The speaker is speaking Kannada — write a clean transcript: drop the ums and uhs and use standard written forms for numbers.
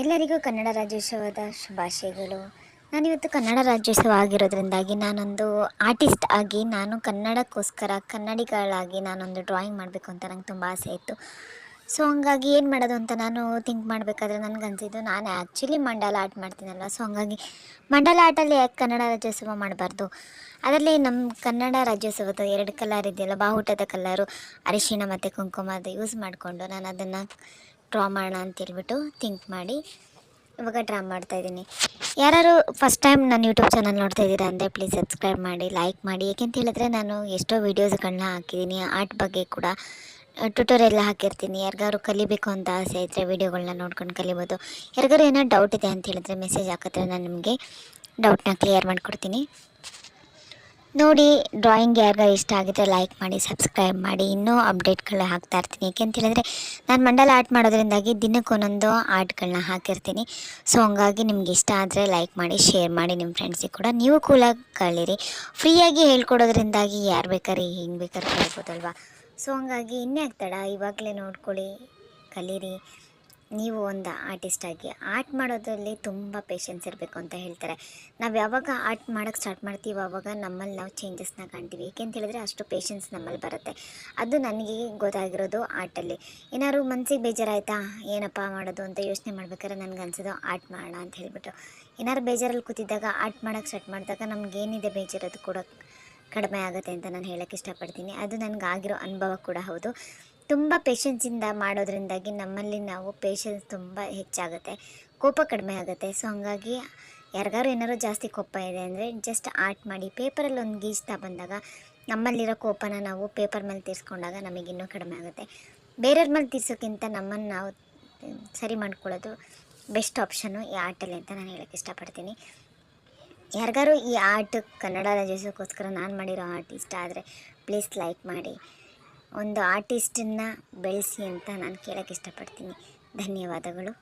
ಎಲ್ಲರಿಗೂ ಕನ್ನಡ ರಾಜ್ಯೋತ್ಸವದ ಶುಭಾಶಯಗಳು. ನಾನಿವತ್ತು ಕನ್ನಡ ರಾಜ್ಯೋತ್ಸವ ಆಗಿರೋದ್ರಿಂದಾಗಿ ನಾನೊಂದು ಆರ್ಟಿಸ್ಟ್ ಆಗಿ ನಾನು ಕನ್ನಡಕ್ಕೋಸ್ಕರ ಕನ್ನಡಿಗಳಾಗಿ ನಾನೊಂದು ಡ್ರಾಯಿಂಗ್ ಮಾಡಬೇಕು ಅಂತ ನಂಗೆ ತುಂಬ ಆಸೆ ಇತ್ತು. ಸೊ ಹಂಗಾಗಿ ಏನು ಮಾಡೋದು ಅಂತ ನಾನು ಥಿಂಕ್ ಮಾಡಬೇಕಾದ್ರೆ ನನಗನ್ಸಿದ್ದು, ನಾನು ಆ್ಯಕ್ಚುಲಿ ಮಂಡಲ ಆರ್ಟ್ ಮಾಡ್ತೀನಲ್ವ. ಸೊ ಹಂಗಾಗಿ ಮಂಡಲ ಆರ್ಟಲ್ಲಿ ಯಾಕೆ ಕನ್ನಡ ರಾಜ್ಯೋತ್ಸವ ಮಾಡಬಾರ್ದು. ಅದರಲ್ಲಿ ನಮ್ಮ ಕನ್ನಡ ರಾಜ್ಯೋತ್ಸವದ 2 ಕಲರ್ ಇದೆಯಲ್ಲ, ಬಾವುಟದ ಕಲರು ಅರಿಶಿಣ ಮತ್ತು ಕುಂಕುಮದ ಯೂಸ್ ಮಾಡಿಕೊಂಡು ನಾನು ಅದನ್ನು ಡ್ರಾ ಮಾಡೋಣ ಅಂತೇಳ್ಬಿಟ್ಟು ಥಿಂಕ್ ಮಾಡಿ ಇವಾಗ ಡ್ರಾ ಮಾಡ್ತಾಯಿದ್ದೀನಿ. ಯಾರು ಫಸ್ಟ್ ಟೈಮ್ ನನ್ನ ಯೂಟ್ಯೂಬ್ ಚಾನಲ್ ನೋಡ್ತಾ ಇದ್ದೀರಾ ಅಂದರೆ ಪ್ಲೀಸ್ ಸಬ್ಸ್ಕ್ರೈಬ್ ಮಾಡಿ, ಲೈಕ್ ಮಾಡಿ. ಏಕೆಂತ ಹೇಳಿದ್ರೆ ನಾನು ಎಷ್ಟೋ ವೀಡಿಯೋಸ್ಗಳನ್ನ ಹಾಕಿದ್ದೀನಿ, ಆರ್ಟ್ ಬಗ್ಗೆ ಕೂಡ ಟ್ಯುಟೋರಿಯಲ್ ಹಾಕಿರ್ತೀನಿ. ಯಾರಿಗಾರು ಕಲಿಬೇಕು ಅಂತ ಆಸೆ ಇದ್ದರೆ ವೀಡಿಯೋಗಳನ್ನ ನೋಡ್ಕೊಂಡು ಕಲಿಬೋದು. ಯಾರಿಗಾರು ಏನೋ ಡೌಟ್ ಇದೆ ಅಂತ ಹೇಳಿದ್ರೆ ಮೆಸೇಜ್ ಹಾಕಿದ್ರೆ ನಾನು ನಿಮಗೆ ಡೌಟ್ನ ಕ್ಲಿಯರ್ ಮಾಡಿಕೊಡ್ತೀನಿ. ನೋಡಿ, ಡ್ರಾಯಿಂಗ್ ಯಾರಿಗಾರು ಇಷ್ಟ ಆಗಿದ್ರೆ ಲೈಕ್ ಮಾಡಿ, ಸಬ್ಸ್ಕ್ರೈಬ್ ಮಾಡಿ. ಇನ್ನೂ ಅಪ್ಡೇಟ್ಗಳನ್ನ ಹಾಕ್ತಾ ಇರ್ತೀನಿ. ಏಕೆಂತ ಹೇಳಿದ್ರೆ ನಾನು ಮಂಡಲ ಆರ್ಟ್ ಮಾಡೋದ್ರಿಂದಾಗಿ ದಿನಕ್ಕೊಂದೊಂದು ಆರ್ಟ್ಗಳನ್ನ ಹಾಕಿರ್ತೀನಿ. ಸೊ ಹಂಗಾಗಿ ನಿಮ್ಗೆ ಇಷ್ಟ ಆದರೆ ಲೈಕ್ ಮಾಡಿ, ಶೇರ್ ಮಾಡಿ ನಿಮ್ಮ ಫ್ರೆಂಡ್ಸಿಗೆ ಕೂಡ. ನೀವು ಕೂಡ ಕಲೀರಿ. ಫ್ರೀಯಾಗಿ ಹೇಳ್ಕೊಡೋದ್ರಿಂದಾಗಿ ಯಾರು ಬೇಕಾದ್ರೆ ಹಿಂಗೆ ಬೇಕಾದ್ರೆ ಕಲಿಬೋದಲ್ವ. ಸೊ ಹಂಗಾಗಿ ಇನ್ನೇ ಆಗ್ತಾಡ, ಇವಾಗಲೇ ನೋಡ್ಕೊಳ್ಳಿ, ಕಲೀರಿ. ನೀವು ಒಂದು ಆರ್ಟಿಸ್ಟಾಗಿ ಆರ್ಟ್ ಮಾಡೋದ್ರಲ್ಲಿ ತುಂಬ ಪೇಷನ್ಸ್ ಇರಬೇಕು ಅಂತ ಹೇಳ್ತಾರೆ. ನಾವು ಯಾವಾಗ ಆರ್ಟ್ ಮಾಡೋಕ್ಕೆ ಸ್ಟಾರ್ಟ್ ಮಾಡ್ತೀವಿ ಆವಾಗ ನಮ್ಮಲ್ಲಿ ನಾವು ಚೇಂಜಸ್ನ ಕಾಣ್ತೀವಿ. ಏಕೆಂತ ಹೇಳಿದ್ರೆ ಅಷ್ಟು ಪೇಷನ್ಸ್ ನಮ್ಮಲ್ಲಿ ಬರುತ್ತೆ. ಅದು ನನಗೆ ಗೊತ್ತಾಗಿರೋದು ಆರ್ಟಲ್ಲಿ. ಏನಾದ್ರು ಮನಸ್ಸಿಗೆ ಬೇಜಾರಾಯಿತಾ, ಏನಪ್ಪ ಮಾಡೋದು ಅಂತ ಯೋಚನೆ ಮಾಡ್ಬೇಕಾದ್ರೆ ನನಗೆ ಅನ್ಸೋದು ಆರ್ಟ್ ಮಾಡೋಣ ಅಂತ ಹೇಳ್ಬಿಟ್ಟು. ಏನಾದ್ರು ಬೇಜಾರಲ್ಲಿ ಕೂತಿದ್ದಾಗ ಆರ್ಟ್ ಮಾಡೋಕ್ಕೆ ಸ್ಟಾರ್ಟ್ ಮಾಡಿದಾಗ ನಮಗೇನಿದೆ ಬೇಜಾರದು ಕೂಡ ಕಡಿಮೆ ಆಗುತ್ತೆ ಅಂತ ನಾನು ಹೇಳೋಕ್ಕೆ ಇಷ್ಟಪಡ್ತೀನಿ. ಅದು ನನಗಾಗಿರೋ ಅನುಭವ ಕೂಡ ಹೌದು. ತುಂಬ ಪೇಷನ್ಸಿಂದ ಮಾಡೋದ್ರಿಂದಾಗಿ ನಮ್ಮಲ್ಲಿ ನಾವು ಪೇಷನ್ಸ್ ತುಂಬ ಹೆಚ್ಚಾಗುತ್ತೆ, ಕೋಪ ಕಡಿಮೆ ಆಗುತ್ತೆ. ಸೊ ಹಂಗಾಗಿ ಯಾರಿಗಾರು ಏನಾದ್ರು ಜಾಸ್ತಿ ಕೋಪ ಇದೆ ಅಂದರೆ ಜಸ್ಟ್ ಆರ್ಟ್ ಮಾಡಿ ಪೇಪರಲ್ಲಿ ಒಂದು ಗೀಚ್ತಾ ಬಂದಾಗ ನಮ್ಮಲ್ಲಿರೋ ಕೋಪನ ನಾವು ಪೇಪರ್ ಮೇಲೆ ತೀರಿಸ್ಕೊಂಡಾಗ ನಮಗಿನ್ನೂ ಕಡಿಮೆ ಆಗುತ್ತೆ. ಬೇರೆಯವ್ರ ಮೇಲೆ ತೀರ್ಸೋಕ್ಕಿಂತ ನಮ್ಮನ್ನು ನಾವು ಸರಿ ಮಾಡ್ಕೊಳ್ಳೋದು ಬೆಸ್ಟ್ ಆಪ್ಷನ್ನು ಈ ಆರ್ಟಲ್ಲಿ ಅಂತ ನಾನು ಹೇಳೋಕ್ಕೆ ಇಷ್ಟಪಡ್ತೀನಿ. ಯಾರಿಗಾರು ಈ ಆರ್ಟ್ ಕನ್ನಡ ರಾಜ್ಯೋತ್ಸವಕ್ಕೋಸ್ಕರ ನಾನು ಮಾಡಿರೋ ಆರ್ಟ್ ಇಷ್ಟ ಆದರೆ ಪ್ಲೀಸ್ ಲೈಕ್ ಮಾಡಿ. ಒಂದು ಆರ್ಟಿಸ್ಟನ್ನು ಬೆಳೆಸಿ ಅಂತ ನಾನು ಕೇಳೋಕ್ಕೆ ಇಷ್ಟಪಡ್ತೀನಿ. ಧನ್ಯವಾದಗಳು.